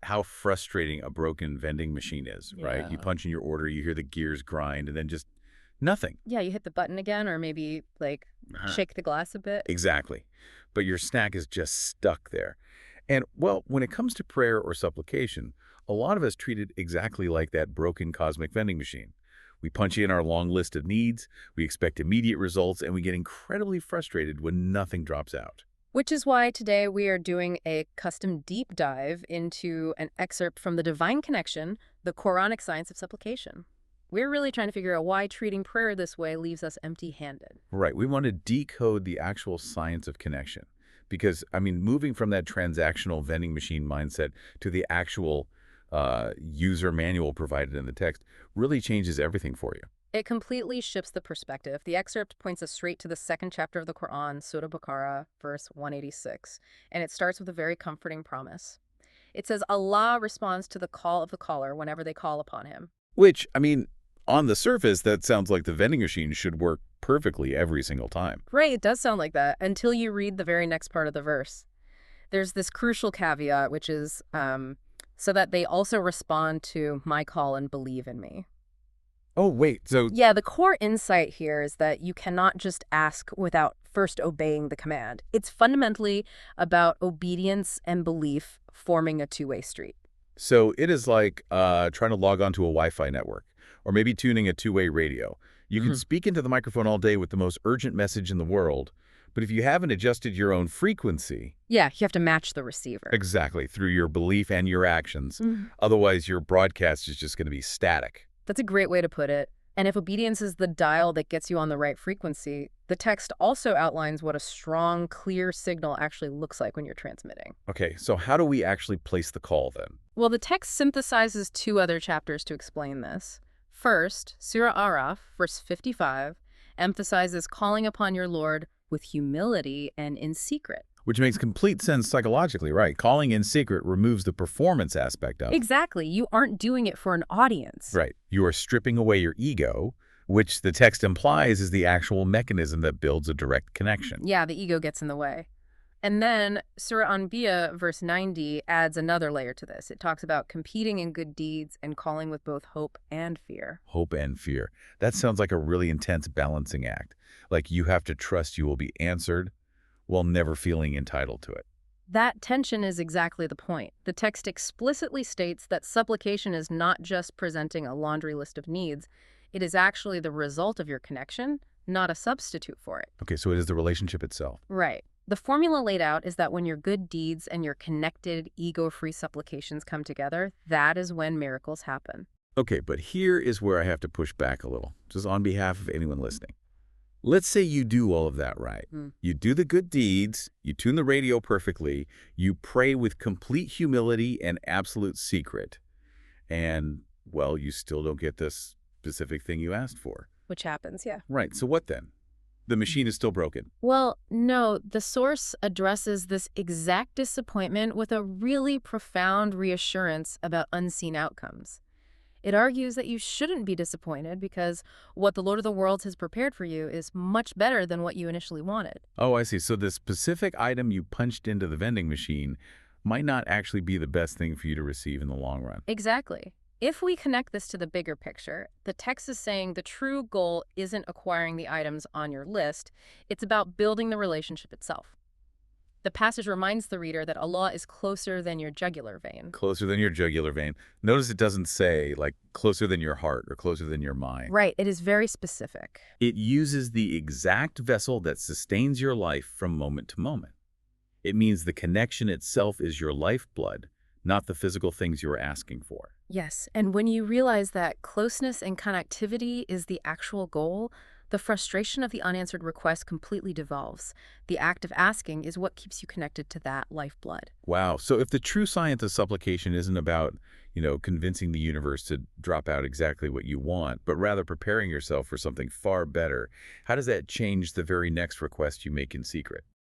how frustrating a broken vending machine is, right? You Yeah. punch in your order, you hear the gears grind, and then just nothing. Yeah, you hit the button again or maybe like Uh-huh. shake the glass a bit. Exactly. But your snack is just stuck there. And, well, when it comes to prayer or supplication, a lot of us treat it exactly like that broken cosmic vending machine. We punch in our long list of needs, we expect immediate results, and we get incredibly frustrated when nothing drops out. Which is why today we are doing a custom deep dive into an excerpt from the Divine Connection, the Quranic science of supplication. We're really trying to figure out why treating prayer this way leaves us empty-handed. Right. We want to decode the actual science of connection. Because, I mean, moving from that transactional vending machine mindset to the actual user manual provided in the text really changes everything for you. It completely shifts the perspective. The excerpt points us straight to the second chapter of the Quran, Surah Baqarah, verse 186, and it starts with a very comforting promise. It says, Allah responds to the call of the caller whenever they call upon him. Which, I mean, on the surface, that sounds like the vending machine should work perfectly every single time. Right, it does sound like that, until you read the very next part of the verse. There's this crucial caveat, which is, so that they also respond to my call and believe in me. Oh, wait, so... Yeah, the core insight here is that you cannot just ask without first obeying the command. It's fundamentally about obedience and belief forming a two-way street. So it is like trying to log onto a Wi-Fi network, or maybe tuning a two-way radio. You can speak into the microphone all day with the most urgent message in the world, but if you haven't adjusted your own frequency... Yeah, you have to match the receiver. Exactly, through your belief and your actions. Otherwise, your broadcast is just going to be static. That's a great way to put it. And if obedience is the dial that gets you on the right frequency, the text also outlines what a strong, clear signal actually looks like when you're transmitting. Okay, so how do we actually place the call then? Well, the text synthesizes two other chapters to explain this. First, Surah Araf, verse 55, emphasizes calling upon your Lord with humility and in secret. Which makes complete sense psychologically, right? Calling in secret removes the performance aspect of it. Exactly. You aren't doing it for an audience. Right. You are stripping away your ego, which the text implies is the actual mechanism that builds a direct connection. Yeah, the ego gets in the way. And then Surah Anbiya, verse 90, adds another layer to this. It talks about competing in good deeds and calling with both hope and fear. Hope and fear. That sounds like a really intense balancing act. Like you have to trust you will be answered while never feeling entitled to it. That tension is exactly the point. The text explicitly states that supplication is not just presenting a laundry list of needs. It is actually the result of your connection, not a substitute for it. Okay, so it is the relationship itself. Right. The formula laid out is that when your good deeds and your connected, ego-free supplications come together, that is when miracles happen. Okay, but here is where I have to push back a little, just on behalf of anyone listening. Let's say you do all of that right. You do the good deeds, you tune the radio perfectly, you pray with complete humility and absolute secret, and, well, you still don't get this specific thing you asked for. Which happens, yeah. Right, so what then? The machine is still broken. Well, no, the source addresses this exact disappointment with a really profound reassurance about unseen outcomes. It argues that you shouldn't be disappointed because what the Lord of the Worlds has prepared for you is much better than what you initially wanted. Oh, I see. So the specific item you punched into the vending machine might not actually be the best thing for you to receive in the long run. Exactly. If we connect this to the bigger picture, the text is saying the true goal isn't acquiring the items on your list, it's about building the relationship itself. The passage reminds the reader that Allah is closer than your jugular vein. Closer than your jugular vein. Notice it doesn't say, like, closer than your heart or closer than your mind. Right, it is very specific. It uses the exact vessel that sustains your life from moment to moment. It means the connection itself is your lifeblood, not the physical things you're asking for. Yes, and when you realize that closeness and connectivity is the actual goal, the frustration of the unanswered request completely devolves. The act of asking is what keeps you connected to that lifeblood. Wow. So if the true science of supplication isn't about, convincing the universe to drop out exactly what you want, but rather preparing yourself for something far better, how does that change the very next request you make in secret?